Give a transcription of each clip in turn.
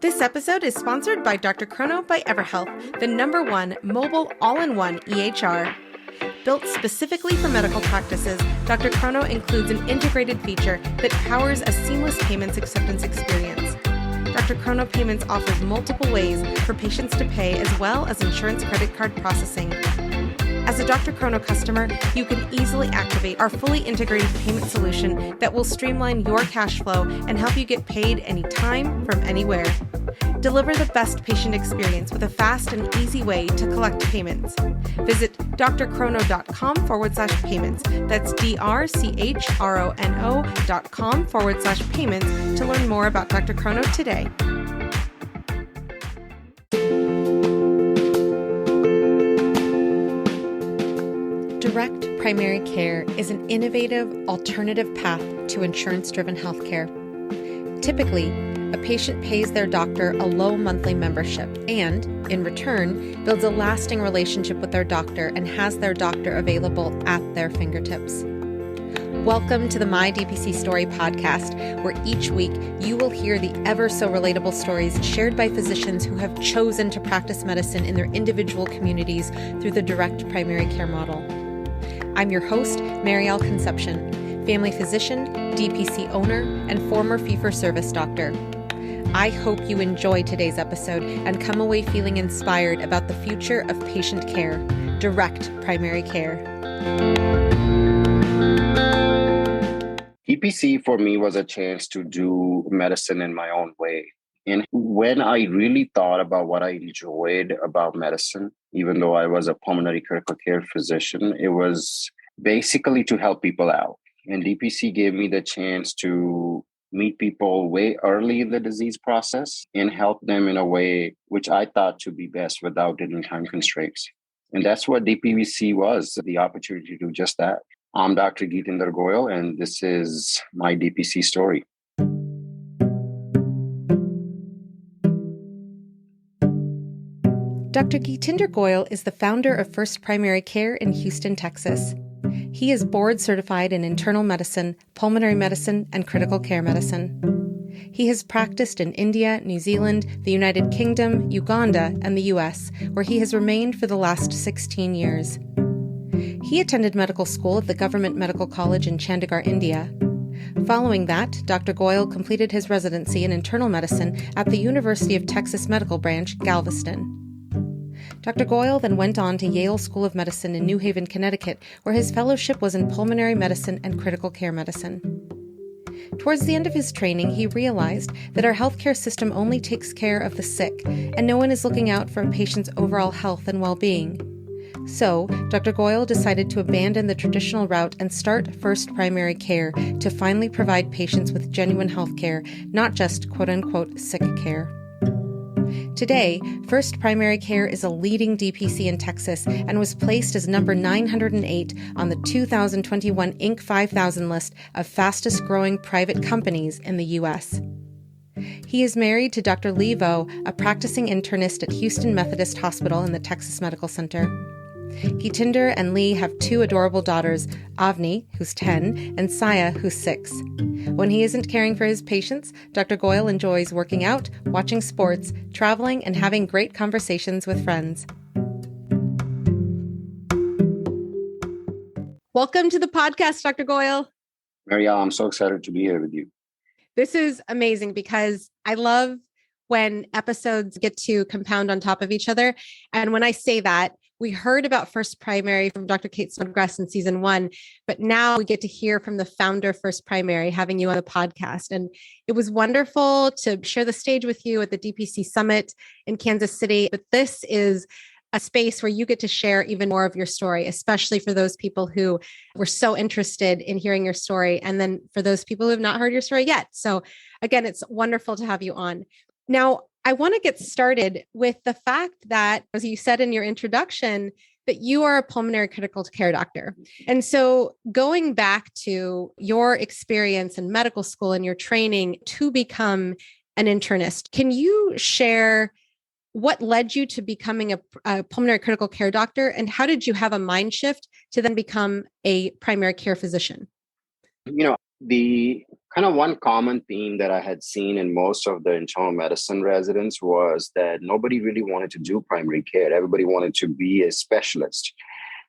This episode is sponsored by Dr. Chrono by EverHealth, the #1 mobile all-in-one EHR. Built specifically for medical practices, Dr. Chrono includes an integrated feature that powers a seamless payments acceptance experience. Dr. Chrono Payments offers multiple ways for patients to pay as well as insurance credit card processing. As a Dr. Chrono customer, you can easily activate our fully integrated payment solution that will streamline your cash flow and help you get paid anytime from anywhere. Deliver the best patient experience with a fast and easy way to collect payments. Visit drchrono.com/payments. That's drchrono.com/payments to learn more about Dr. Chrono today. Direct primary care is an innovative, alternative path to insurance-driven healthcare. Typically, a patient pays their doctor a low monthly membership and, in return, builds a lasting relationship with their doctor and has their doctor available at their fingertips. Welcome to the My DPC Story podcast, where each week you will hear the ever-so-relatable stories shared by physicians who have chosen to practice medicine in their individual communities through the direct primary care model. I'm your host, Marielle Concepcion, family physician, DPC owner, and former fee-for-service doctor. I hope you enjoy today's episode and come away feeling inspired about the future of patient care, direct primary care. DPC for me was a chance to do medicine in my own way. And when I really thought about what I enjoyed about medicine, even though I was a pulmonary critical care physician, it was basically to help people out. And DPC gave me the chance to meet people way early in the disease process and help them in a way which I thought to be best without any time constraints. And that's what DPC was, the opportunity to do just that. I'm Dr. Geetinder Goyal, and this is my DPC story. Dr. Geetinder Goyal is the founder of First Primary Care in Houston, Texas. He is board certified in internal medicine, pulmonary medicine, and critical care medicine. He has practiced in India, New Zealand, the United Kingdom, Uganda, and the US, where he has remained for the last 16 years. He attended medical school at the Government Medical College in Chandigarh, India. Following that, Dr. Goyal completed his residency in internal medicine at the University of Texas Medical Branch, Galveston. Dr. Goyal then went on to Yale School of Medicine in New Haven, Connecticut, where his fellowship was in pulmonary medicine and critical care medicine. Towards the end of his training, he realized that our healthcare system only takes care of the sick, and no one is looking out for a patient's overall health and well-being. So, Dr. Goyal decided to abandon the traditional route and start First Primary Care to finally provide patients with genuine health care, not just quote-unquote sick care. Today, First Primary Care is a leading DPC in Texas and was placed as number 908 on the 2021 Inc. 5000 list of fastest-growing private companies in the U.S. He is married to Dr. Lee Vo, a practicing internist at Houston Methodist Hospital in the Texas Medical Center. Geetinder and Lee have two adorable daughters, Avni, who's 10, and Saya, who's 6. When he isn't caring for his patients, Dr. Goyal enjoys working out, watching sports, traveling, and having great conversations with friends. Welcome to the podcast, Dr. Goyal. Marielle, I'm so excited to be here with you. This is amazing because I love when episodes get to compound on top of each other. And when I say that, we heard about First Primary from Dr. Kate Snodgrass in season 1, but now we get to hear from the founder of First Primary, having you on the podcast. And it was wonderful to share the stage with you at the DPC Summit in Kansas City. But this is a space where you get to share even more of your story, especially for those people who were so interested in hearing your story. And then for those people who have not heard your story yet. So again, it's wonderful to have you on. Now, I want to get started with the fact that, as you said in your introduction, that you are a pulmonary critical care doctor. And so going back to your experience in medical school and your training to become an internist, can you share what led you to becoming a pulmonary critical care doctor, and how did you have a mind shift to then become a primary care physician? The kind of one common theme that I had seen in most of the internal medicine residents was that nobody really wanted to do primary care. Everybody wanted to be a specialist.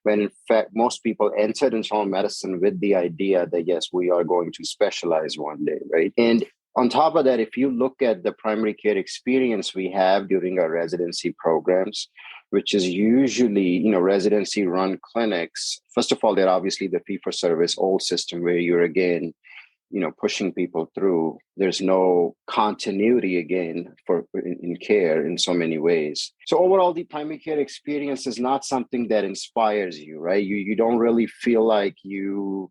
When in fact, most people entered internal medicine with the idea that, yes, we are going to specialize one day, right? And on top of that, if you look at the primary care experience we have during our residency programs, which is usually, residency run clinics, first of all, they're obviously the fee for service old system where you're again, pushing people through. There's no continuity again in care in so many ways. So overall, the primary care experience is not something that inspires you, right? You don't really feel like you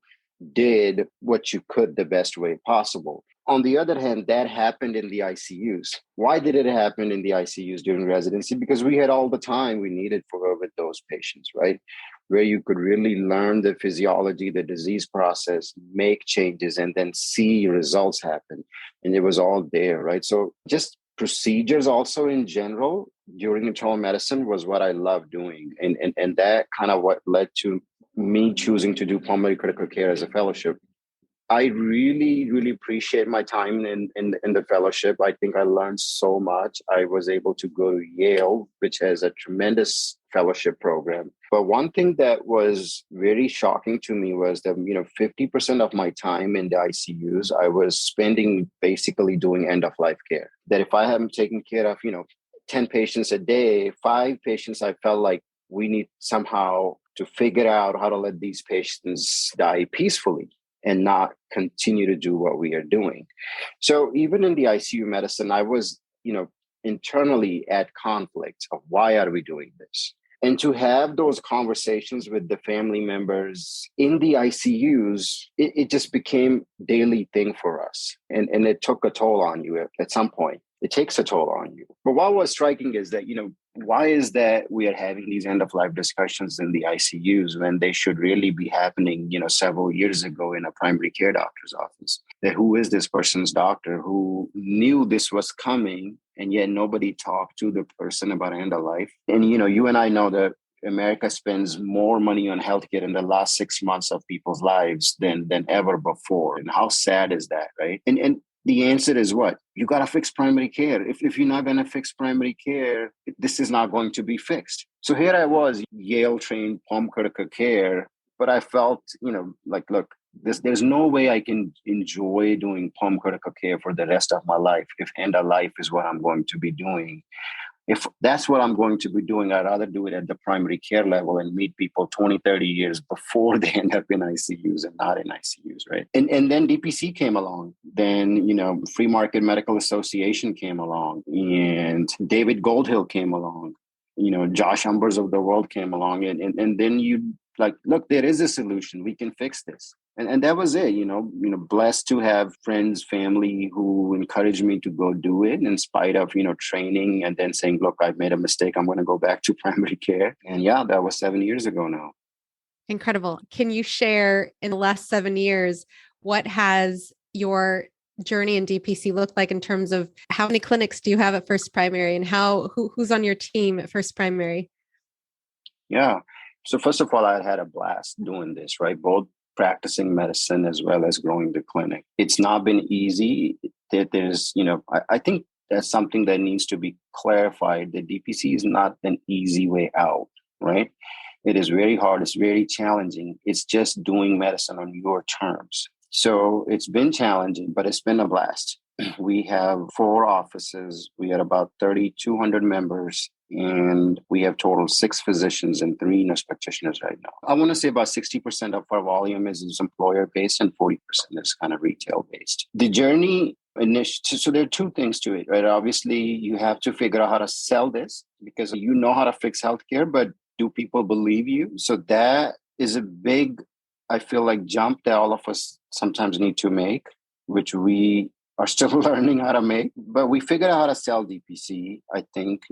did what you could the best way possible. On the other hand, that happened in the ICUs. Why did it happen in the ICUs during residency? Because we had all the time we needed for with those patients, right? Where you could really learn the physiology, the disease process, make changes, and then see results happen. And it was all there, right? So just procedures also in general during internal medicine was what I loved doing. And that kind of what led to me choosing to do pulmonary critical care as a fellowship. I really, really appreciate my time in the fellowship. I think I learned so much. I was able to go to Yale, which has a tremendous fellowship program. But one thing that was very shocking to me was that, 50% of my time in the ICUs, I was spending basically doing end of life care. That if I haven't taken care of, 10 patients a day, 5 patients, I felt like we need somehow to figure out how to let these patients die peacefully and not continue to do what we are doing. So even in the ICU medicine, I was, internally at conflict of why are we doing this? And to have those conversations with the family members in the ICUs, it just became daily thing for us. And it took a toll on you at some point. It takes a toll on you. But what was striking is that, why is that we are having these end of life discussions in the ICUs when they should really be happening, several years ago in a primary care doctor's office? That who is this person's doctor who knew this was coming and yet nobody talked to the person about end of life? And, you and I know that America spends more money on healthcare in the last 6 months of people's lives than ever before. And how sad is that, right? And the answer is what? You got to fix primary care. If you're not going to fix primary care, this is not going to be fixed. So here I was, Yale trained pulm critical care, but I felt, like, look, there's no way I can enjoy doing pulm critical care for the rest of my life if end of life is what I'm going to be doing. If that's what I'm going to be doing, I'd rather do it at the primary care level and meet people 20, 30 years before they end up in ICUs and not in ICUs, right? And then DPC came along. Then, Free Market Medical Association came along and David Goldhill came along. Josh Umbers of the world came along. And then you like, look, there is a solution. We can fix this. And that was it, blessed to have friends, family who encouraged me to go do it in spite of, training and then saying, look, I've made a mistake. I'm going to go back to primary care. And yeah, that was 7 years ago now. Incredible. Can you share in the last 7 years, what has your journey in DPC looked like in terms of how many clinics do you have at First Primary and who's on your team at First Primary? Yeah. So first of all, I had a blast doing this, right? Both practicing medicine as well as growing the clinic. It's not been easy. There's, I think that's something that needs to be clarified. The DPC is not an easy way out, right? It is very hard. It's very challenging. It's just doing medicine on your terms. So it's been challenging, but it's been a blast. We have 4 offices. We had about 3,200 members, and we have total 6 physicians and 3 nurse practitioners right now. I want to say about 60% of our volume is employer-based and 40% is kind of retail-based. The journey, so there are 2 things to it, right? Obviously, you have to figure out how to sell this because you know how to fix healthcare, but do people believe you? So that is a big, I feel like, jump that all of us sometimes need to make, which we are still learning how to make. But we figured out how to sell DPC, I think,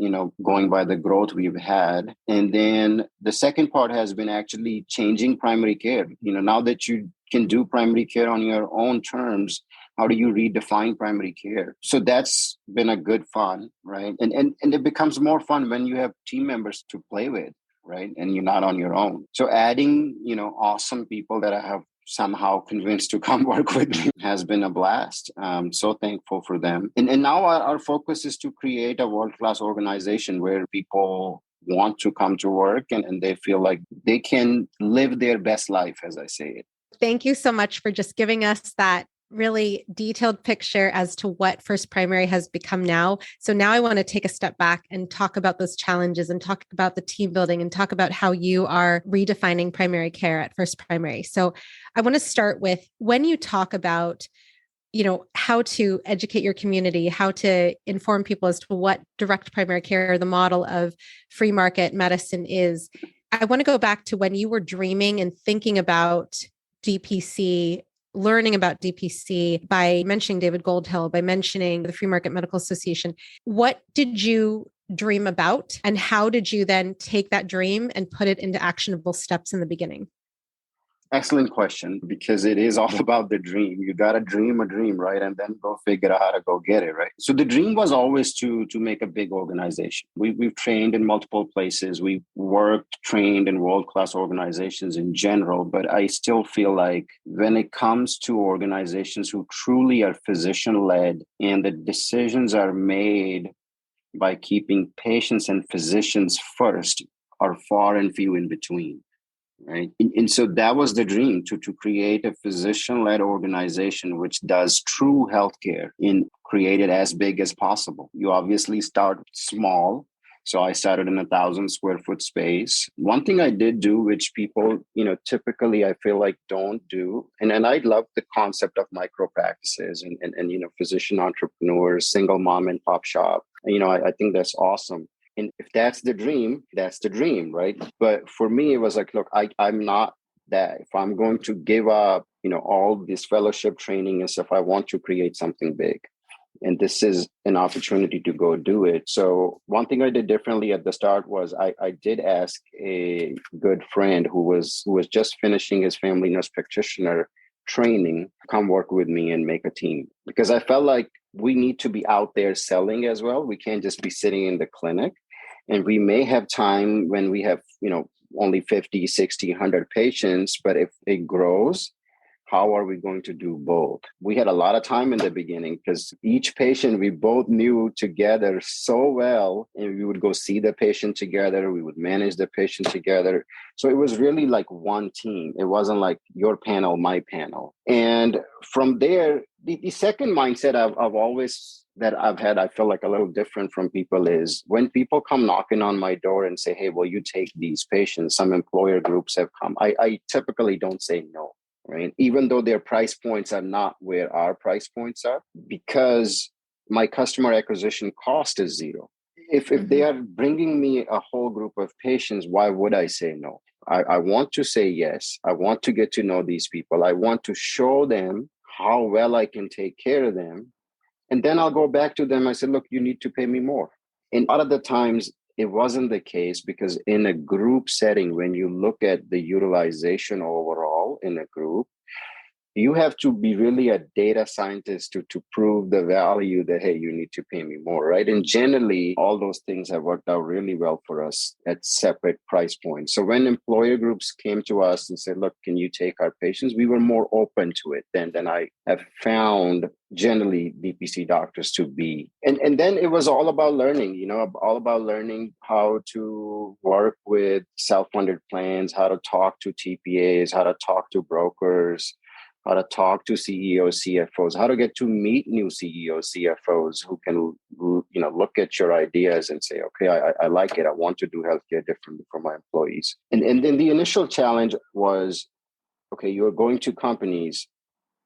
going by the growth we've had. And then the second part has been actually changing primary care. Now that you can do primary care on your own terms, how do you redefine primary care? So that's been a good fun, right? And it becomes more fun when you have team members to play with, right? And you're not on your own. So adding, awesome people that I have somehow convinced to come work with me has been a blast. So thankful for them. And now our focus is to create a world-class organization where people want to come to work and they feel like they can live their best life, as I say it. Thank you so much for just giving us that really detailed picture as to what First Primary has become now. So now I want to take a step back and talk about those challenges and talk about the team building and talk about how you are redefining primary care at First Primary. So I want to start with when you talk about how to educate your community, how to inform people as to what direct primary care, the model of free market medicine is. I want to go back to when you were dreaming and thinking about DPC, learning about DPC by mentioning David Goldhill, by mentioning the Free Market Medical Association. What did you dream about? And how did you then take that dream and put it into actionable steps in the beginning? Excellent question, because it is all about the dream. You got to dream a dream, right? And then go figure out how to go get it, right? So the dream was always to make a big organization. We've trained in multiple places. We've worked, trained in world-class organizations in general. But I still feel like when it comes to organizations who truly are physician-led and the decisions are made by keeping patients and physicians first, are far and few in between. Right. And so that was the dream, to create a physician-led organization which does true healthcare and create it as big as possible. You obviously start small. So I started in 1,000 square foot space. One thing I did do, which people, typically I feel like don't do, and I love the concept of micro practices and physician entrepreneurs, single mom and pop shop. I think that's awesome. And if that's the dream, right? But for me, it was like, look, I'm not that. If I'm going to give up, all this fellowship training and stuff, I want to create something big. And this is an opportunity to go do it. So one thing I did differently at the start was I did ask a good friend who was just finishing his family nurse practitioner training, come work with me and make a team. Because I felt like we need to be out there selling as well. We can't just be sitting in the clinic. And we may have time when we have, only 50, 60, 100 patients, but if it grows, how are we going to do both? We had a lot of time in the beginning because each patient we both knew together so well, and we would go see the patient together. We would manage the patient together. So it was really like one team. It wasn't like your panel, my panel. And from there, the second mindset I've had, I feel like a little different from people is when people come knocking on my door and say, hey, well, you take these patients. Some employer groups have come. I typically don't say no. Right? Even though their price points are not where our price points are, because my customer acquisition cost is zero. If they are bringing me a whole group of patients, why would I say no? I want to say yes. I want to get to know these people. I want to show them how well I can take care of them. And then I'll go back to them. I said, look, you need to pay me more. And a lot of the times, it wasn't the case because in a group setting, when you look at the utilization overall in a group, you have to be really a data scientist to prove the value that, hey, you need to pay me more, right? And generally, all those things have worked out really well for us at separate price points. So when employer groups came to us and said, look, can you take our patients? We were more open to it than I have found generally DPC doctors to be. And then it was all about learning, all about learning how to work with self-funded plans, how to talk to TPAs, how to talk to brokers, how to talk to CEOs, CFOs, how to get to meet new CEOs, CFOs who can, look at your ideas and say, okay, I like it. I want to do healthcare differently for my employees. And then the initial challenge was, okay, you're going to companies.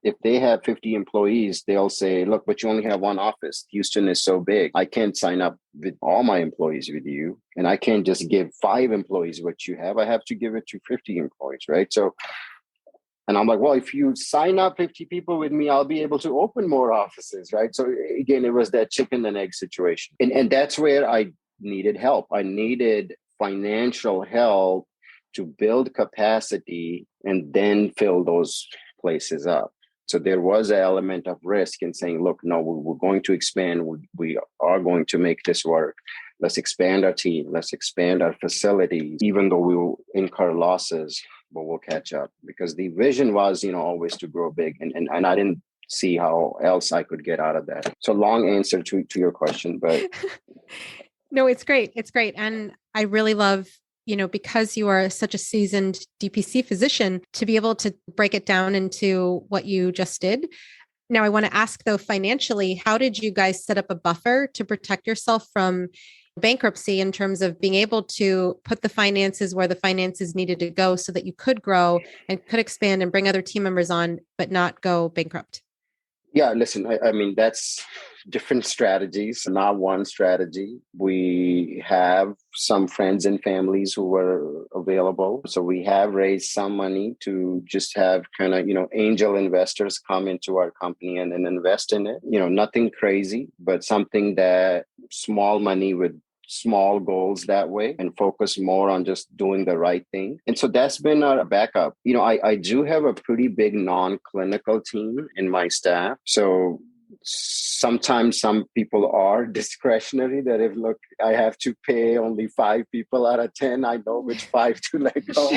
If they have 50 employees, they'll say, look, but you only have one office. Houston is so big. I can't sign up with all my employees with you. And I can't just give 5 employees what you have. I have to give it to 50 employees, right? And I'm like, well, if you sign up 50 people with me, I'll be able to open more offices, right? So again, it was that chicken and egg situation. And that's where I needed help. I needed financial help to build capacity and then fill those places up. So there was an element of risk in saying, look, no, we're going to expand. We are going to make this work. Let's expand our team. Let's expand our facilities, even though we will incur losses. but we'll catch up, because the vision was, always to grow big. And I didn't see how else I could get out of that. So long answer to your question, but No, it's great. It's great. And I really love, because you are such a seasoned DPC physician, to be able to break it down into what you just did. Now, I want to ask though, financially, how did you guys set up a buffer to protect yourself from bankruptcy in terms of being able to put the finances where the finances needed to go so that you could grow and could expand and bring other team members on, but not go bankrupt? yeah, listen, I mean, that's different strategies, not one strategy. We have some friends and families who were available. So we have raised some money to just have kind of, angel investors come into our company and invest in it. Nothing crazy, but something that small money with small goals that way, and focus more on just doing the right thing. And so that's been our backup. I do have a pretty big non-clinical team in my staff. So sometimes some people are discretionary, that if, look, I have to pay only 5 people out of 10, I know which 5 to let go.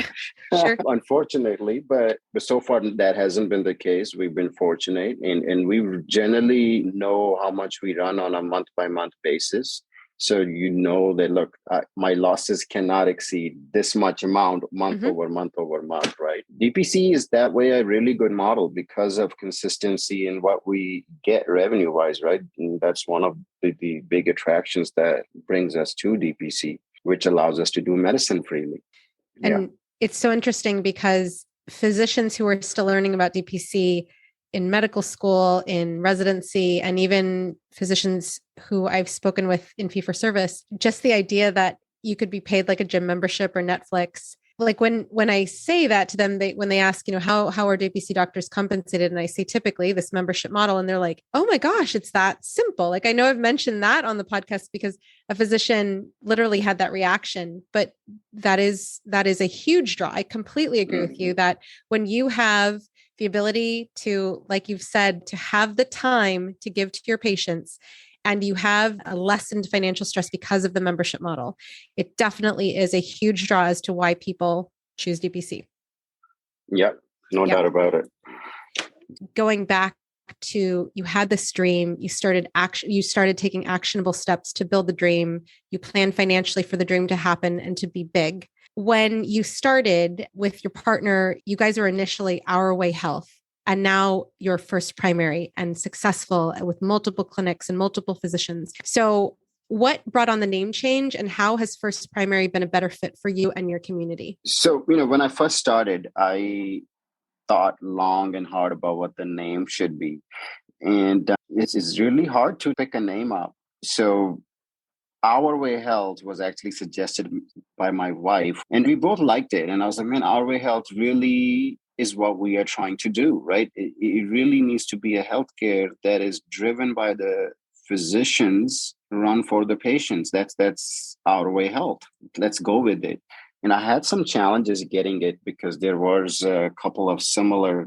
Sure. Unfortunately, but so far that hasn't been the case. We've been fortunate, and we generally know how much we run on a month by month basis. So that, look, my losses cannot exceed this much amount month over month over month, right? DPC is that way a really good model because of consistency in what we get revenue-wise, right? And that's one of the big attractions that brings us to DPC, which allows us to do medicine freely. And it's so interesting because physicians who are still learning about DPC in medical school, in residency, and even physicians who I've spoken with in fee-for-service, just the idea that you could be paid like a gym membership or Netflix. Like when I say that to them, when they ask, how are DPC doctors compensated? And I say typically this membership model, and they're like, oh my gosh, it's that simple. Like, I know I've mentioned that on the podcast because a physician literally had that reaction, but that is a huge draw. I completely agree with you that when you have the ability to, like you've said, to have the time to give to your patients, and you have a lessened financial stress because of the membership model, it definitely is a huge draw as to why people choose DPC. Yep, no doubt about it. Going back to, you had this dream, you started taking actionable steps to build the dream, you planned financially for the dream to happen and to be big. When you started with your partner, you guys were initially Our Way Health, and now you're First Primary and successful with multiple clinics and multiple physicians. So what brought on the name change, and how has First Primary been a better fit for you and your community? So, when I first started, I thought long and hard about what the name should be. And it's really hard to pick a name up. So Our Way Health was actually suggested by my wife, and we both liked it. And I was like, man, Our Way Health really is what we are trying to do, right? It really needs to be a healthcare that is driven by the physicians, run for the patients. That's Our Way Health. Let's go with it. And I had some challenges getting it because there was a couple of similar,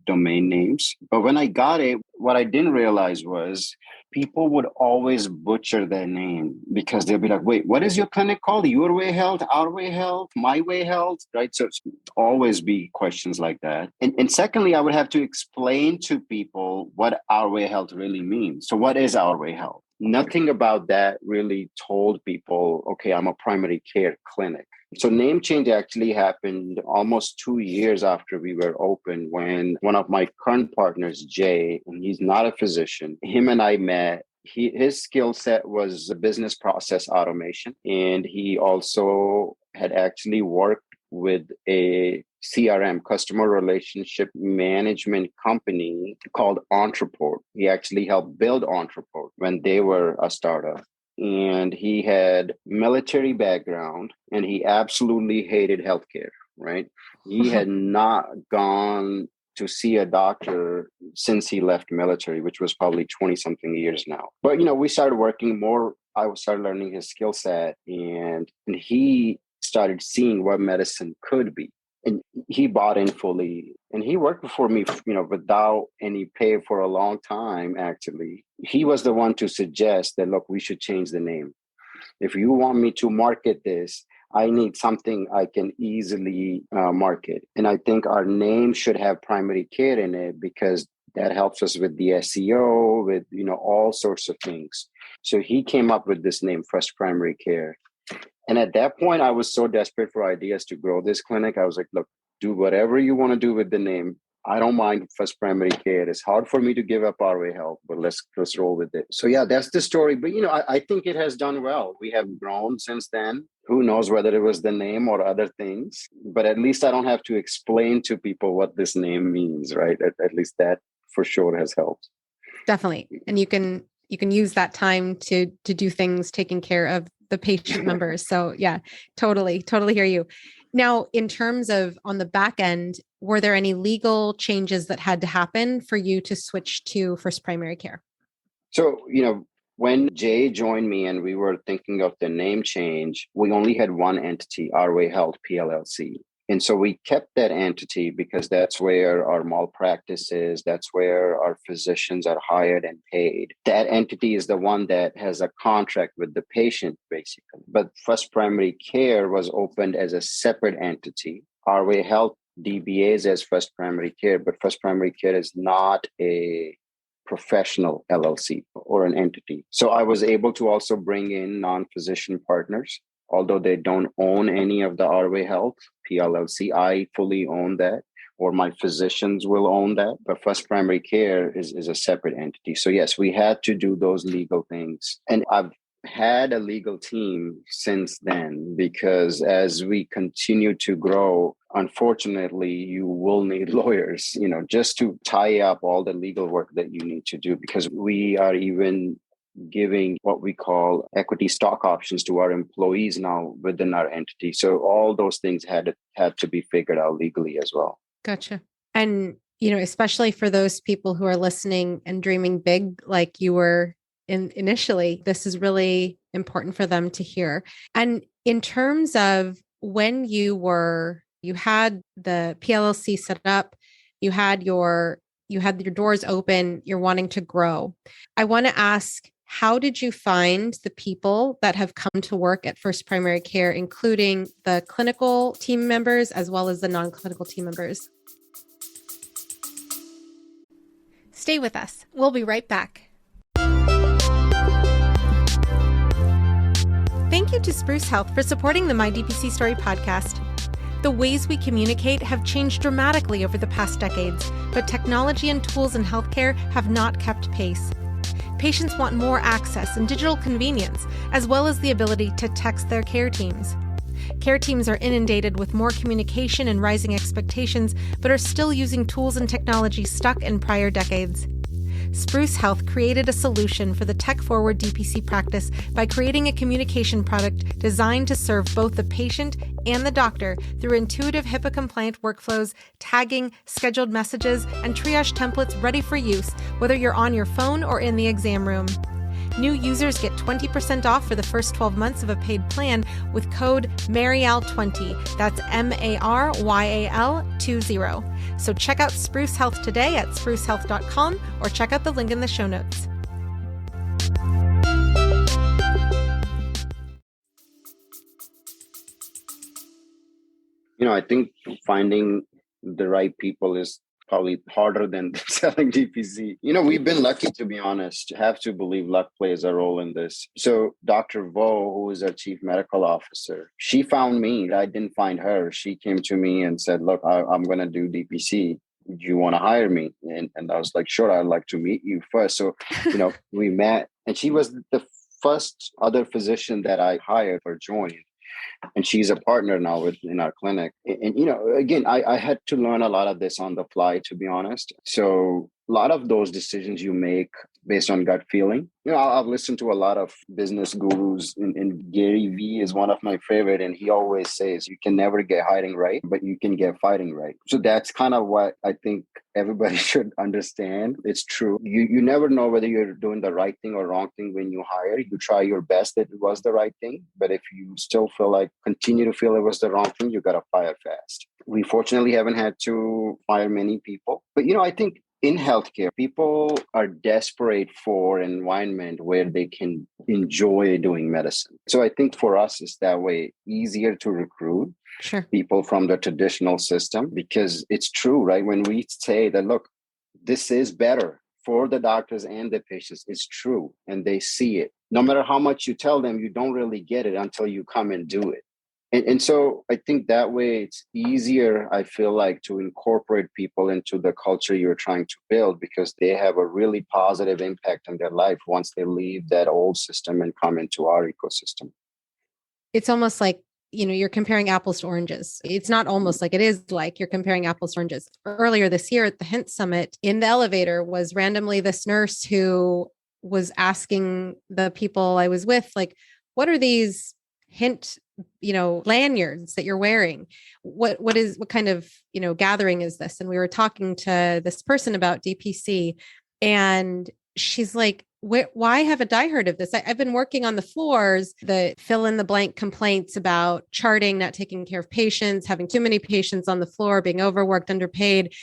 domain names. But when I got it, what I didn't realize was people would always butcher their name, because they'll be like, wait, what is your clinic called? Your Way Health, Our Way Health, My Way Health, right? So it's always be questions like that. And secondly, I would have to explain to people what Our Way Health really means. So what is Our Way Health? Nothing about that really told people, okay, I'm a primary care clinic. So name change actually happened almost 2 years after we were open, when one of my current partners, Jay, and he's not a physician, him and I met. His skill set was business process automation. And he also had actually worked with a CRM, customer relationship management company called Entreport. He actually helped build Entreport when they were a startup. And he had military background, and he absolutely hated healthcare, right? He had not gone to see a doctor since he left military, which was probably 20 something years now. But, we started working more. I started learning his skill set, and he started seeing what medicine could be. And he bought in fully, and he worked for me, without any pay for a long time. Actually, he was the one to suggest that, look, we should change the name. If you want me to market this, I need something I can easily market. And I think our name should have primary care in it because that helps us with the SEO, with, all sorts of things. So he came up with this name, First Primary Care. And at that point, I was so desperate for ideas to grow this clinic. I was like, look, do whatever you want to do with the name. I don't mind First Primary Care. It's hard for me to give up our way health, but let's roll with it. So yeah, that's the story. But I think it has done well. We have grown since then. Who knows whether it was the name or other things, but at least I don't have to explain to people what this name means, right? At least that for sure has helped. Definitely. And you can use that time to do things taking care of the patient members. So yeah, totally hear you. Now, in terms of on the back end, were there any legal changes that had to happen for you to switch to First Primary Care? So, when Jay joined me and we were thinking of the name change, we only had one entity, Our Way Health PLLC. And so we kept that entity because that's where our malpractice is. That's where our physicians are hired and paid. That entity is the one that has a contract with the patient, basically. But First Primary Care was opened as a separate entity. Our Way Health DBAs as First Primary Care, but First Primary Care is not a professional LLC or an entity. So I was able to also bring in non-physician partners. Although they don't own any of the Our Way Health PLLC, I fully own that, or my physicians will own that. But First Primary Care is a separate entity. So yes, we had to do those legal things. And I've had a legal team since then, because as we continue to grow, unfortunately, you will need lawyers, just to tie up all the legal work that you need to do, because we are even giving what we call equity stock options to our employees now within our entity. So all those things had to be figured out legally as well. Gotcha. And, especially for those people who are listening and dreaming big, like you were initially, this is really important for them to hear. And in terms of when you had the PLLC set up, you had your doors open, you're wanting to grow. I want to ask, how did you find the people that have come to work at First Primary Care, including the clinical team members as well as the non-clinical team members? Stay with us. We'll be right back. Thank you to Spruce Health for supporting the My DPC Story podcast. The ways we communicate have changed dramatically over the past decades, but technology and tools in healthcare have not kept pace. Patients want more access and digital convenience, as well as the ability to text their care teams. Care teams are inundated with more communication and rising expectations, but are still using tools and technology stuck in prior decades. Spruce Health created a solution for the tech-forward DPC practice by creating a communication product designed to serve both the patient and the doctor through intuitive HIPAA-compliant workflows, tagging, scheduled messages, and triage templates ready for use, whether you're on your phone or in the exam room. New users get 20% off for the first 12 months of a paid plan with code MARYAL20. That's MARYAL20. So check out Spruce Health today at sprucehealth.com or check out the link in the show notes. I think finding the right people is probably harder than selling DPC. We've been lucky, to be honest. Have to believe luck plays a role in this. So Dr. Vo, who is our chief medical officer, she found me. I didn't find her. She came to me and said, look, I'm going to do DPC. Do you want to hire me? And I was like, sure, I'd like to meet you first. So, we met, and she was the first other physician that I hired or joined. And she's a partner now in our clinic. And again, I had to learn a lot of this on the fly, to be honest. So a lot of those decisions you make based on gut feeling. I've listened to a lot of business gurus, and Gary Vee is one of my favorite. And he always says, you can never get hiring right, but you can get fighting right. So that's kind of what I think everybody should understand. It's true. You never know whether you're doing the right thing or wrong thing when you hire. You try your best that it was the right thing. But if you still continue to feel it was the wrong thing, you got to fire fast. We fortunately haven't had to fire many people. But, I think in healthcare, people are desperate for an environment where they can enjoy doing medicine. So I think for us, it's that way easier to recruit Sure. people from the traditional system, because it's true, right? When we say that, look, this is better for the doctors and the patients, it's true. And they see it. No matter how much you tell them, you don't really get it until you come and do it. And so I think that way it's easier, I feel like, to incorporate people into the culture you're trying to build, because they have a really positive impact on their life once they leave that old system and come into our ecosystem. It's almost like, you're comparing apples to oranges. It's not almost like, it is like you're comparing apples to oranges. Earlier this year at the Hint Summit, in the elevator was randomly this nurse who was asking the people I was with, like, what are these Hint, lanyards that you're wearing? What kind of, gathering is this? And we were talking to this person about DPC, and she's like, why haven't I heard of this? I've been working on the floors, the fill in the blank complaints about charting, not taking care of patients, having too many patients on the floor, being overworked, underpaid,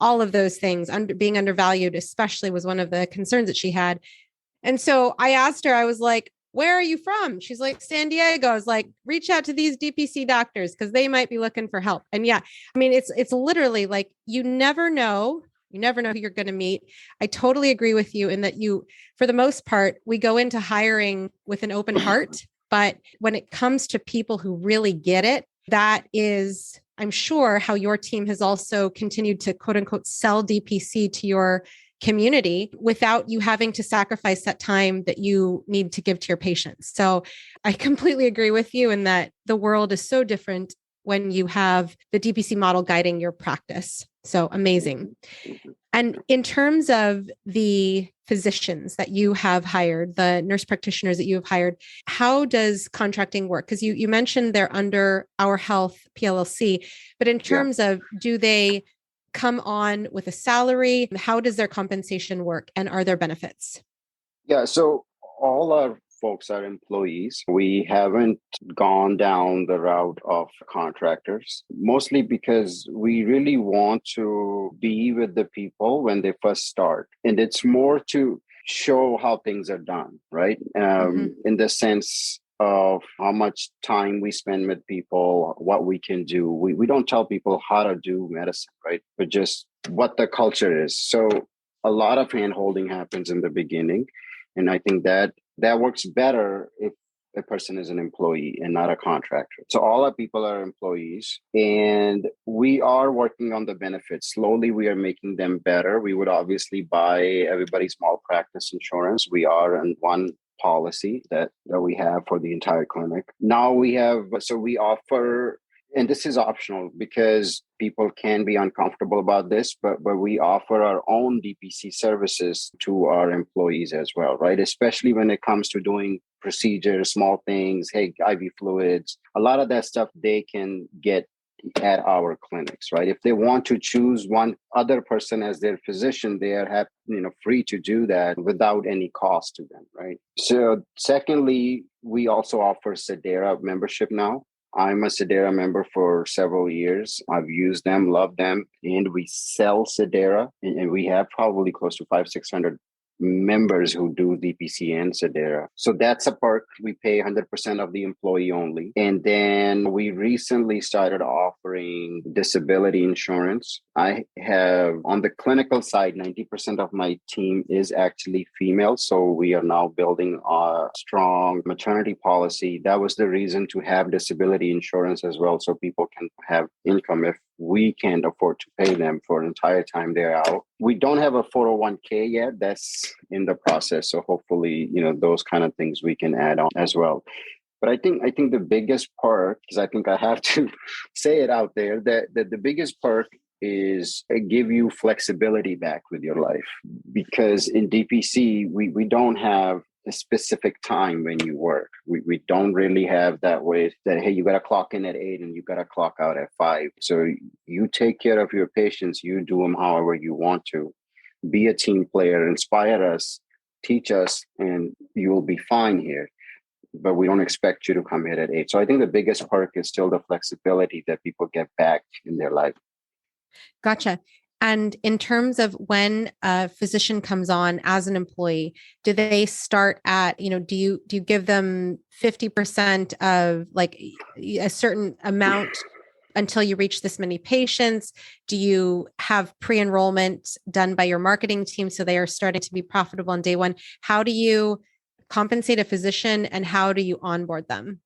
all of those things, being undervalued, especially, was one of the concerns that she had. And so I asked her, I was like, where are you from? She's like, San Diego. I was like, reach out to these DPC doctors because they might be looking for help. And yeah, I mean, it's literally like, you never know. You never know who you're going to meet. I totally agree with you in that for the most part, we go into hiring with an open heart. But when it comes to people who really get it, that is, I'm sure, how your team has also continued to quote unquote sell DPC to your community without you having to sacrifice that time that you need to give to your patients. So I completely agree with you in that the world is so different when you have the DPC model guiding your practice. So amazing. And in terms of the physicians that you have hired, the nurse practitioners that you have hired, how does contracting work? Because you mentioned they're under Our Health PLLC, but in terms of, do they come on with a salary? How does their compensation work? And are there benefits? Yeah, so all our folks are employees. We haven't gone down the route of contractors, mostly because we really want to be with the people when they first start. And it's more to show how things are done, right? In the sense of how much time we spend with people, what we can do. We don't tell people how to do medicine, right? But just what the culture is. So a lot of hand holding happens in the beginning. And I think that works better if a person is an employee and not a contractor. So all our people are employees, and we are working on the benefits. Slowly, we are making them better. We would obviously buy everybody's malpractice insurance. We are on one policy that we have for the entire clinic. Now we offer, and this is optional because people can be uncomfortable about this, but we offer our own DPC services to our employees as well, right? Especially when it comes to doing procedures, small things, hey, IV fluids, a lot of that stuff they can get at our clinics, right? If they want to choose one other person as their physician, they are free to do that without any cost to them, right? So secondly, we also offer Sedera membership now. I'm a Sedera member for several years. I've used them, love them, and we sell Sedera, and we have probably close to 600 members who do DPC and Sedera. So that's a perk. We pay 100% of the employee only. And then we recently started offering disability insurance. I have, on the clinical side, 90% of my team is actually female. So we are now building a strong maternity policy. That was the reason to have disability insurance as well, so people can have income if we can't afford to pay them for an entire time they're out. We don't have a 401k yet. That's in the process. So hopefully, those kind of things we can add on as well. But I think the biggest perk, because I think I have to say it out there, that the biggest perk is give you flexibility back with your life. Because in DPC, we don't have a specific time when you work. We don't really have that way that, hey, you got to clock in at 8 and you got to clock out at 5. So you take care of your patients, you do them however you want to. Be a team player, inspire us, teach us, and you will be fine here. But we don't expect you to come here at 8. So I think the biggest perk is still the flexibility that people get back in their life. Gotcha. And in terms of when a physician comes on as an employee, do they start at, do you give them 50% of like a certain amount until you reach this many patients? Do you have pre-enrollment done by your marketing team so they are starting to be profitable on day one? How do you compensate a physician and how do you onboard them?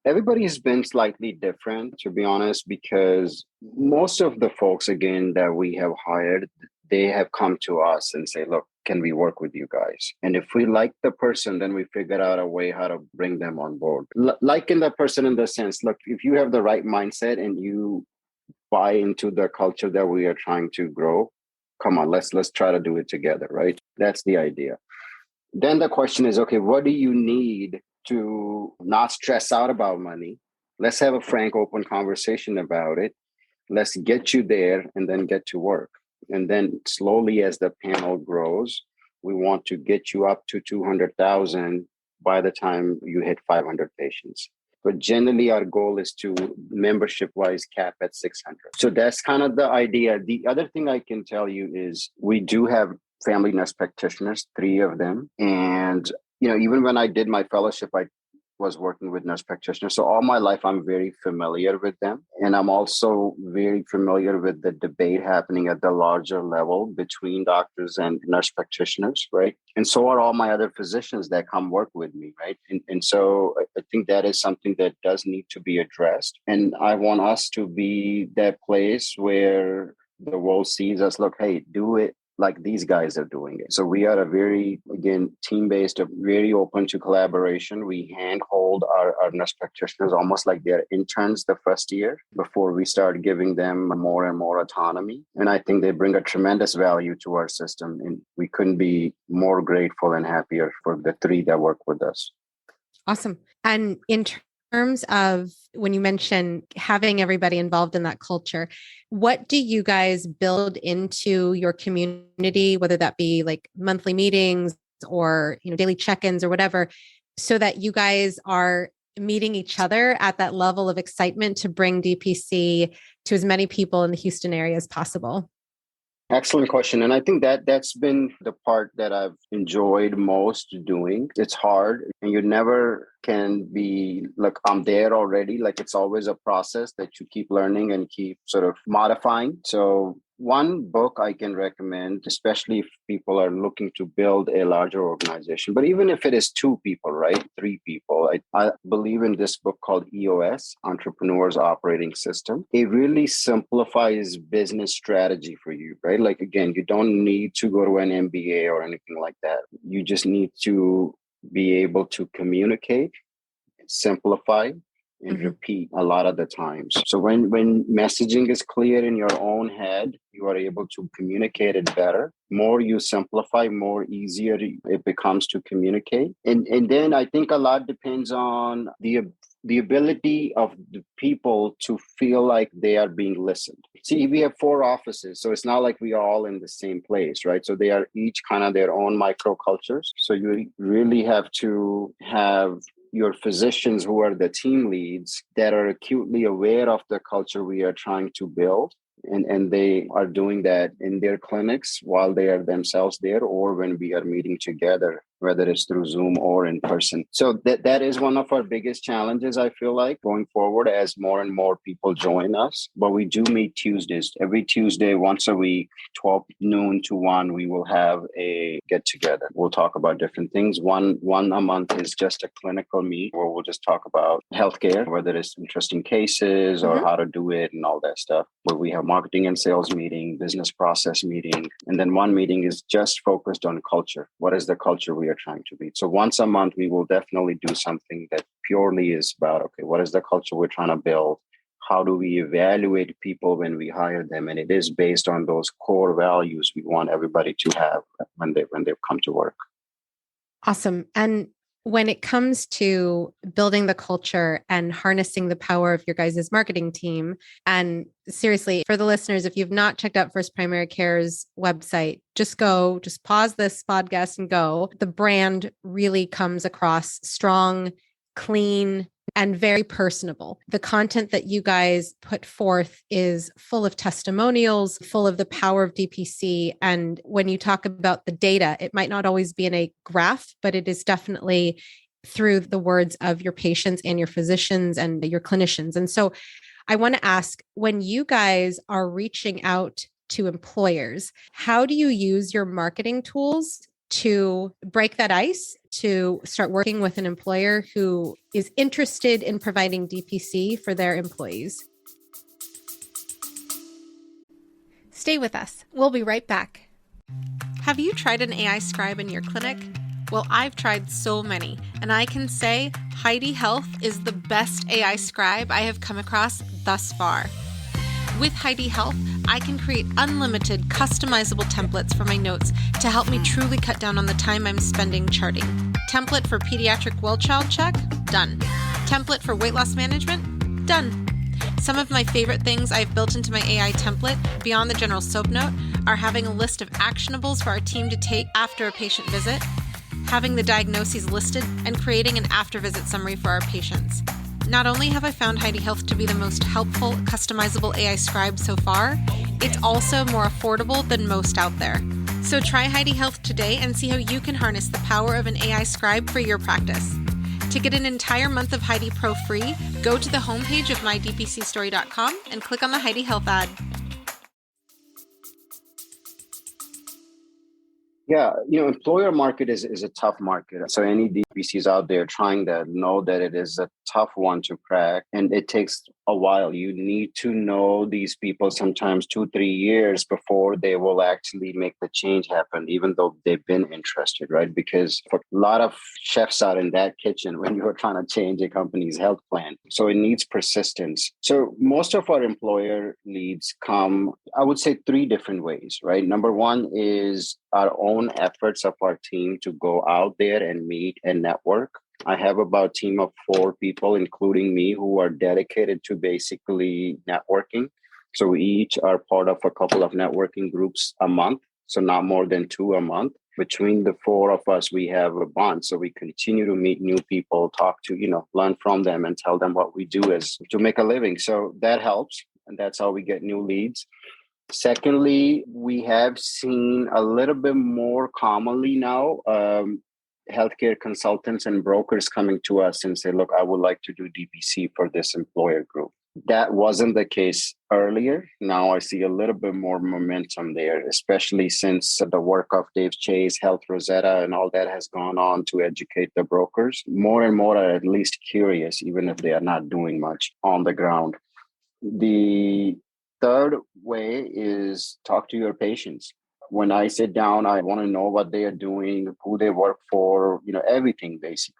Everybody's been slightly different, to be honest, because most of the folks, again, that we have hired, they have come to us and say, look, can we work with you guys? And if we like the person, then we figure out a way how to bring them on board. Liking the person in the sense, look, if you have the right mindset and you buy into the culture that we are trying to grow, come on, let's try to do it together, right? That's the idea. Then the question is, okay, what do you need to not stress out about money? Let's have a frank, open conversation about it. Let's get you there and then get to work. And then slowly, as the panel grows, we want to get you up to 200,000 by the time you hit 500 patients. But generally, our goal is to membership wise cap at 600. So that's kind of the idea. The other thing I can tell you is we do have family nurse practitioners, 3 of them. And, even when I did my fellowship, I was working with nurse practitioners. So all my life, I'm very familiar with them. And I'm also very familiar with the debate happening at the larger level between doctors and nurse practitioners, right? And so are all my other physicians that come work with me, right? And so I think that is something that does need to be addressed. And I want us to be that place where the world sees us, look, hey, do it like these guys are doing it. So we are a very, again, team-based, very open to collaboration. We handhold our nurse practitioners almost like they're interns the first year before we start giving them more and more autonomy. And I think they bring a tremendous value to our system. And we couldn't be more grateful and happier for the 3 that work with us. Awesome. And in terms of when you mention having everybody involved in that culture, what do you guys build into your community, whether that be like monthly meetings or, daily check-ins or whatever, so that you guys are meeting each other at that level of excitement to bring DPC to as many people in the Houston area as possible? Excellent question. And I think that that's been the part that I've enjoyed most doing. It's hard and you never can be like, I'm there already. Like it's always a process that you keep learning and keep sort of modifying. So one book I can recommend, especially if people are looking to build a larger organization, but even if it is 2 people, right? 3 people, I believe in this book called EOS, Entrepreneur's Operating System. It really simplifies business strategy for you, right? Like, again, you don't need to go to an MBA or anything like that. You just need to be able to communicate, simplify, and repeat a lot of the times. So when messaging is clear in your own head, you are able to communicate it better. More you simplify, more easier it becomes to communicate. And then I think a lot depends on the ability of the people to feel like they are being listened. See, we have 4 offices, so it's not like we are all in the same place, right? So they are each kind of their own microcultures. So you really have to have your physicians who are the team leads that are acutely aware of the culture we are trying to build. And they are doing that in their clinics while they are themselves there or when we are meeting together, whether it's through Zoom or in person. So that is one of our biggest challenges, I feel like, going forward as more and more people join us. But we do meet Tuesdays. Every Tuesday, once a week, 12 noon to 1, we will have a get together. We'll talk about different things. One a month is just a clinical meet where we'll just talk about healthcare, whether it's interesting cases or how to do it and all that stuff. Where we have marketing and sales meeting, business process meeting. And then one meeting is just focused on culture. What is the culture we are trying to be? So once a month, we will definitely do something that purely is about, okay, what is the culture we're trying to build? How do we evaluate people when we hire them? And it is based on those core values we want everybody to have when they come to work. Awesome. And when it comes to building the culture and harnessing the power of your guys' marketing team, and seriously, for the listeners, if you've not checked out First Primary Care's website, just pause this podcast and go. The brand really comes across strong, clean, and very personable. The content that you guys put forth is full of testimonials, full of the power of DPC. And when you talk about the data, it might not always be in a graph, but it is definitely through the words of your patients and your physicians and your clinicians. And so I want to ask, when you guys are reaching out to employers, how do you use your marketing tools to break that ice, to start working with an employer who is interested in providing DPC for their employees? Stay with us. We'll be right back. Have you tried an AI scribe in your clinic? Well, I've tried so many, and I can say Heidi Health is the best AI scribe I have come across thus far. With Heidi Health, I can create unlimited customizable templates for my notes to help me truly cut down on the time I'm spending charting. Template for pediatric well child check? Done. Template for weight loss management? Done. Some of my favorite things I've built into my AI template, beyond the general soap note, are having a list of actionables for our team to take after a patient visit, having the diagnoses listed, and creating an after-visit summary for our patients. Not only have I found Heidi Health to be the most helpful, customizable AI scribe so far, it's also more affordable than most out there. So try Heidi Health today and see how you can harness the power of an AI scribe for your practice. To get an entire month of Heidi Pro free, go to the homepage of mydpcstory.com and click on the Heidi Health ad. Yeah, employer market is a tough market. So any DPCs out there trying that know that it is a tough one to crack, and it takes a while. You need to know these people sometimes 2-3 years before they will actually make the change happen, even though they've been interested, right? Because for a lot of chefs out in that kitchen when you're trying to change a company's health plan. So it needs persistence. So most of our employer leads come, I would say, 3 different ways, right? Number one is our own efforts of our team to go out there and meet and network. I have about a team of 4 people, including me, who are dedicated to basically networking. So we each are part of a couple of networking groups a month. So not more than 2 a month. Between the 4 of us, we have a bond. So we continue to meet new people, talk to, learn from them and tell them what we do is to make a living. So that helps. And that's how we get new leads. Secondly, we have seen a little bit more commonly now, healthcare consultants and brokers coming to us and say, look, I would like to do DPC for this employer group. That wasn't the case earlier. Now I see a little bit more momentum there, especially since the work of Dave Chase, Health Rosetta, and all that has gone on to educate the brokers. More and more are at least curious, even if they are not doing much on the ground. The third way is talk to your patients. When I sit down, I want to know what they are doing, who they work for, everything basically.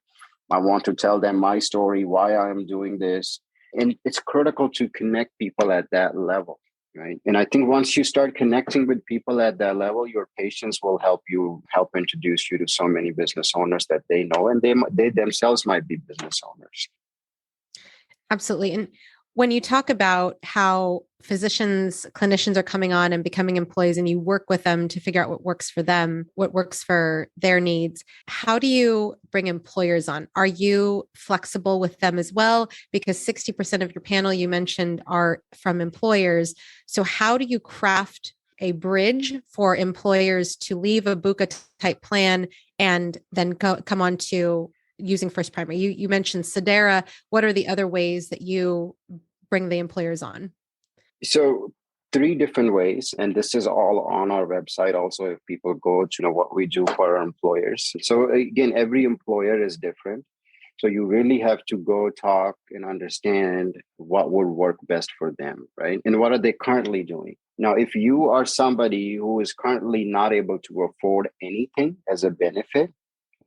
I want to tell them my story, why I am doing this. And it's critical to connect people at that level, right? And I think once you start connecting with people at that level, your patients will help introduce you to so many business owners that they know, and they themselves might be business owners. Absolutely. And when you talk about how physicians, clinicians are coming on and becoming employees, and you work with them to figure out what works for them, what works for their needs, how do you bring employers on? Are you flexible with them as well? Because 60% of your panel you mentioned are from employers. So how do you craft a bridge for employers to leave a BUCA type plan and then come on to using First Primary? You mentioned Sedera. What are the other ways that you bring the employers on? So 3 different ways, and this is all on our website also if people go to know what we do for our employers. So again, every employer is different. So you really have to go talk and understand what would work best for them, right? And what are they currently doing? Now, if you are somebody who is currently not able to afford anything as a benefit,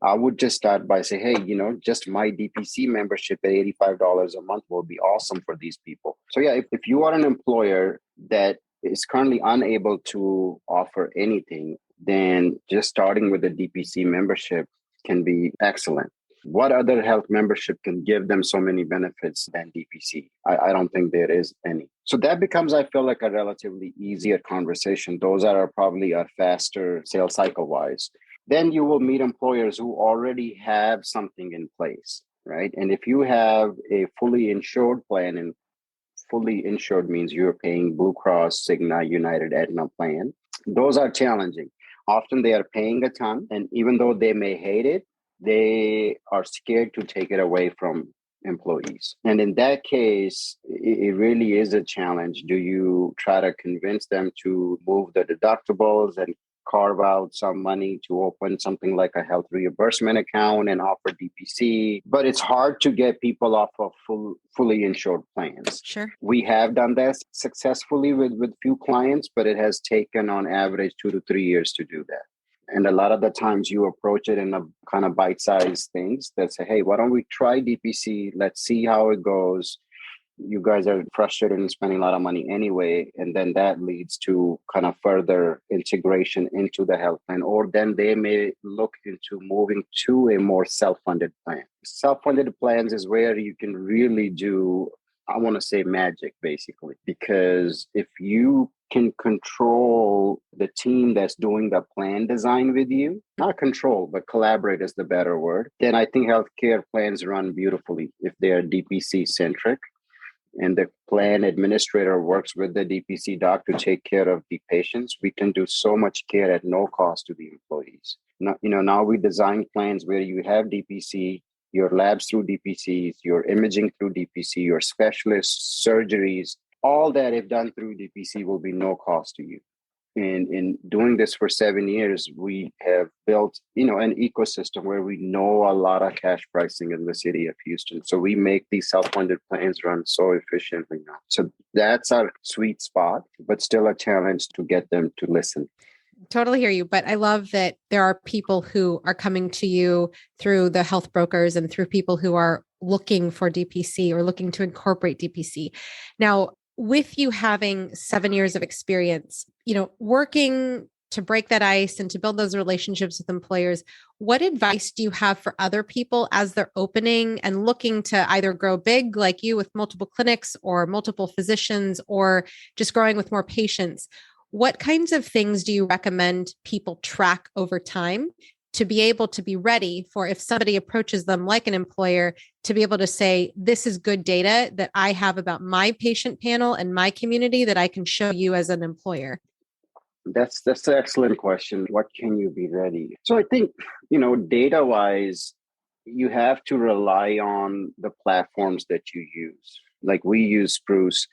I would just start by saying, hey, just my DPC membership at $85 a month will be awesome for these people. So yeah, if you are an employer that is currently unable to offer anything, then just starting with a DPC membership can be excellent. What other health membership can give them so many benefits than DPC? I don't think there is any. So that becomes, I feel like, a relatively easier conversation. Those are probably a faster sales cycle wise. Then you will meet employers who already have something in place. right? And if you have a fully insured plan, and fully insured means you're paying Blue Cross, Cigna, United, Aetna plan, those are challenging. Often they are paying a ton, and even though they may hate it, they are scared to take it away from employees. And in that case, it really is a challenge. Do you try to convince them to move the deductibles and carve out some money to open something like a health reimbursement account and offer DPC? But it's hard to get people off of fully insured plans. Sure. We have done that successfully with few clients, but it has taken on average 2 to 3 years to do that. And a lot of the times you approach it in a kind of bite-sized things that say, hey, why don't we try DPC? Let's see how it goes. You guys are frustrated and spending a lot of money anyway. And then that leads to kind of further integration into the health plan, or then they may look into moving to a more self-funded plan. Self-funded plans is where you can really do, I want to say, magic, basically, because if you can control the team that's doing the plan design with you, not control, but collaborate is the better word, then I think healthcare plans run beautifully if they are DPC centric. And the plan administrator works with the DPC doc to take care of the patients. We can do so much care at no cost to the employees. Now we design plans where you have DPC, your labs through DPCs, your imaging through DPC, your specialists, surgeries, all that if done through DPC will be no cost to you. And in doing this for 7 years, we have built, an ecosystem where we know a lot of cash pricing in the city of Houston. So we make these self-funded plans run so efficiently now. So that's our sweet spot, but still a challenge to get them to listen. Totally hear you. But I love that there are people who are coming to you through the health brokers and through people who are looking for DPC or looking to incorporate DPC. Now, with you having 7 years of experience, working to break that ice and to build those relationships with employers, what advice do you have for other people as they're opening and looking to either grow big like you with multiple clinics or multiple physicians or just growing with more patients? What kinds of things do you recommend people track over time to be able to be ready for if somebody approaches them like an employer to be able to say, this is good data that I have about my patient panel and my community that I can show you as an employer? That's an excellent question. What can you be ready? So I think, data wise, you have to rely on the platforms that you use. Like we use Spruce.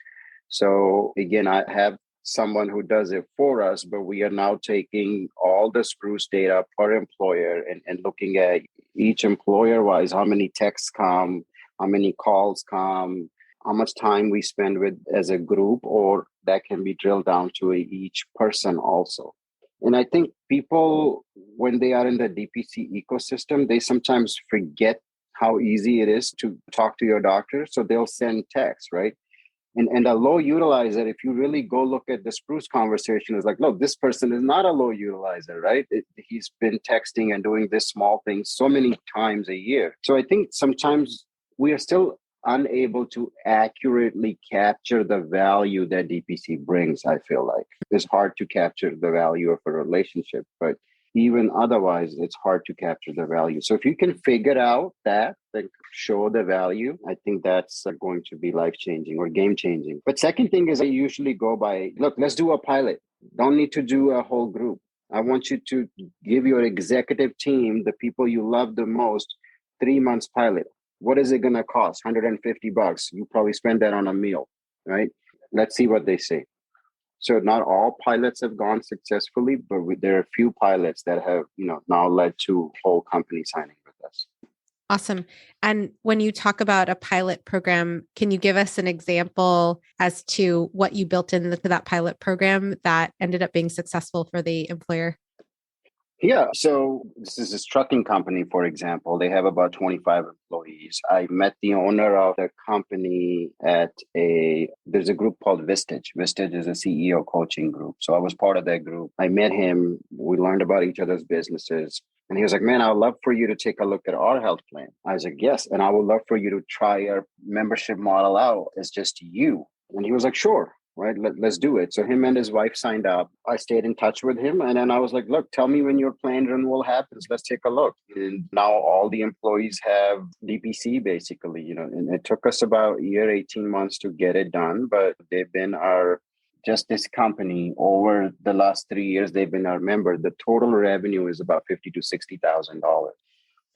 So again, I have someone who does it for us, but we are now taking all the Spruce data per employer and looking at each employer wise, how many texts come, how many calls come, how much time we spend with as a group, or that can be drilled down to each person also. And I think people, when they are in the DPC ecosystem, they sometimes forget how easy it is to talk to your doctor. So they'll send text, right? And a low utilizer, if you really go look at the Spruce conversation, is like, look, this person is not a low utilizer, right? He's been texting and doing this small thing so many times a year. So I think sometimes we are still unable to accurately capture the value that DPC brings, I feel like. It's hard to capture the value of a relationship, but even otherwise, it's hard to capture the value. So if you can figure out that, then show the value, I think that's going to be life-changing or game-changing. But second thing is I usually go by, look, let's do a pilot. Don't need to do a whole group. I want you to give your executive team, the people you love the most, 3 months pilot. What is it going to cost? $150. You probably spend that on a meal, right? Let's see what they say. So not all pilots have gone successfully, but there are a few pilots that have, now led to whole company signing with us. Awesome. And when you talk about a pilot program, can you give us an example as to what you built into that pilot program that ended up being successful for the employer? Yeah. So this is this trucking company, for example. They have about 25 employees. I met the owner of the company there's a group called Vistage. Vistage is a CEO coaching group. So I was part of that group. I met him. We learned about each other's businesses. And he was like, man, I would love for you to take a look at our health plan. I was like, yes. And I would love for you to try our membership model out as just you. And he was like, sure. right? Let's do it. So him and his wife signed up. I stayed in touch with him. And then I was like, look, tell me when your planned renewal happens. Let's take a look. And now all the employees have DPC basically, and it took us about a year, 18 months to get it done. But they've been just this company over the last 3 years, they've been our member. The total revenue is about $50,000 to $60,000.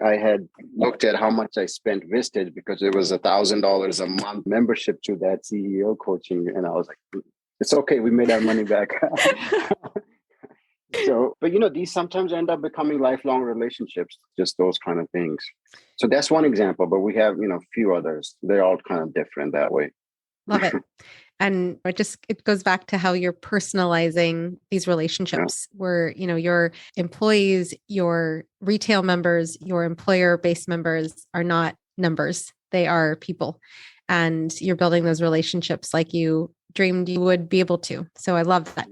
I had looked at how much I spent Vistage because it was $1,000 a month membership to that CEO coaching. And I was like, it's okay. We made our money back. So, but these sometimes end up becoming lifelong relationships, just those kind of things. So that's one example, but we have, a few others. They're all kind of different that way. Love it. And it goes back to how you're personalizing these relationships where, your employees, your retail members, your employer-based members are not numbers. They are people. And you're building those relationships like you dreamed you would be able to. So I love that.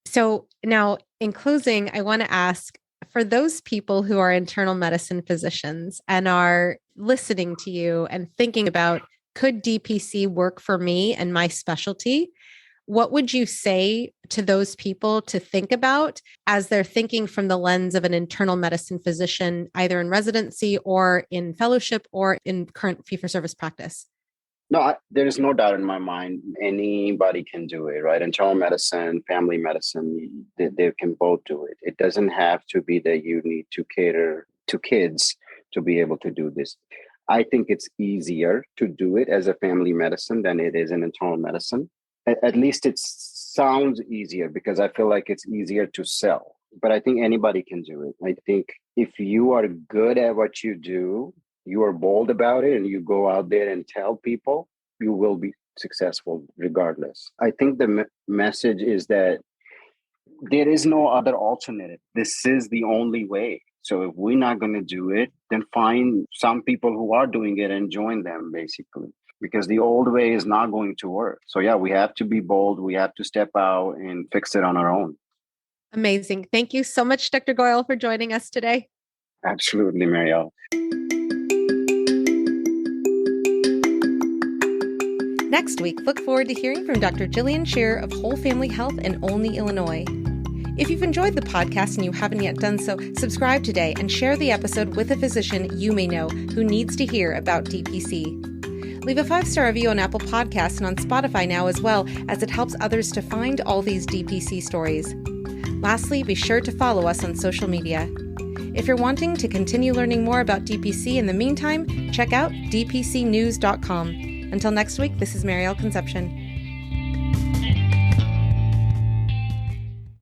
So now in closing, I want to ask, for those people who are internal medicine physicians and are listening to you and thinking about, could DPC work for me and my specialty? What would you say to those people to think about as they're thinking from the lens of an internal medicine physician, either in residency or in fellowship or in current fee-for-service practice? No, there is no doubt in my mind, anybody can do it, right? Internal medicine, family medicine, they can both do it. It doesn't have to be that you need to cater to kids to be able to do this. I think it's easier to do it as a family medicine than it is in internal medicine. At least it sounds easier because I feel like it's easier to sell. But I think anybody can do it. I think if you are good at what you do, you are bold about it, and you go out there and tell people, you will be successful regardless. I think the message is that there is no other alternative. This is the only way. So if we're not going to do it, then find some people who are doing it and join them, basically, because the old way is not going to work. So yeah, we have to be bold. We have to step out and fix it on our own. Amazing. Thank you so much, Dr. Goyal, for joining us today. Absolutely, Marielle. Next week, look forward to hearing from Dr. Jillian Shearer of Whole Family Health in Olney, Illinois. If you've enjoyed the podcast and you haven't yet done so, subscribe today and share the episode with a physician you may know who needs to hear about DPC. Leave a 5-star review on Apple Podcasts and on Spotify now as well, as it helps others to find all these DPC stories. Lastly, be sure to follow us on social media. If you're wanting to continue learning more about DPC in the meantime, check out dpcnews.com. Until next week, this is Marielle Concepcion.